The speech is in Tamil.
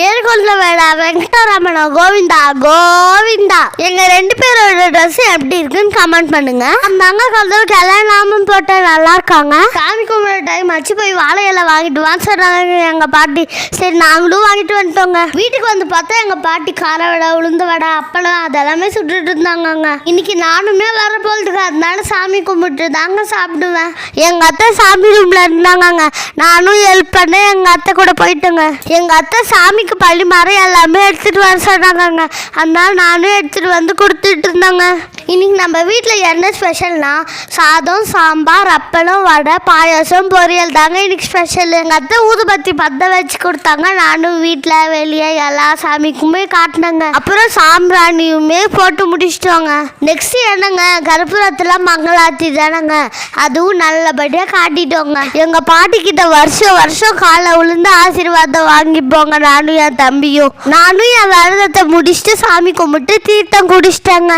ஏற்கொள்ள வேடா வெங்கடரமண கோவிந்தா கோவிந்தா. எங்க 2 பேரோட ட்ரெஸ் எப்படி இருக்குன்னு கமெண்ட் பண்ணுங்க. அந்த அங்க கலந்து கல்யாணமும் போட்டு நல்லா இருக்காங்க. சாமி கும்பிட டைம் ஆச்சு, போய் வாழை இலை வாங்கிட்டு வான்னு சொன்னாங்க எங்க பாட்டி. சரி நாங்களும் வாங்கிட்டு வந்துட்டோங்க. வீட்டுக்கு வந்து பார்த்தா எங்க பாட்டி கார வடை, உளுந்த வடை, அப்பளம் அதெல்லாமே சுட்டுட்டு இருந்தாங்க. இன்னைக்கு நானுமே வர போகிறதுக்கு, அதனால சாமி கும்பிட்டு தாங்க சாப்பிடுவேன். எங்க அத்தை சாமி ரூம்ல இருந்தாங்க. நானும் ஹெல்ப் பண்ண எங்க அத்தை கூட போயிட்டுங்க. எங்க அத்தை சாமிக்கு பள்ளி மரம் எல்லாமே எடுத்துட்டு வர சொன்னாங்க. அதனால நானும் எடுத்துட்டு வந்து கொடுத்துட்டு இருந்தாங்க. இன்னைக்கு நம்ம வீட்டில் என்ன ஸ்பெஷல்னா சாதம், சாம்பார், அப்பளம், வடை, பாயாசம், பொரியல் தாங்க இன்னைக்கு ஸ்பெஷல். எங்கள் அத்தை ஊதுபத்தி பற்ற வச்சு கொடுத்தாங்க. நானும் வீட்டில் வெளியே எல்லா சாமிக்குமே காட்டினேங்க. அப்புறம் சாம்பிராணியுமே போட்டு முடிச்சிட்டோங்க. நெக்ஸ்ட் என்னங்க, கருப்புரத்தில் மங்களாத்தி தானங்க, அதுவும் நல்லபடியாக காட்டிட்டோங்க. எங்கள் பாட்டிக்கிட்ட வருஷம் வருஷம் காலை விழுந்து ஆசீர்வாதம் வாங்கிப்போங்க. நானும் என் தம்பியும். நானும் என் விரதத்தை முடிச்சுட்டு சாமி கும்பிட்டு தீர்த்தம் குடிச்சிட்டேங்க.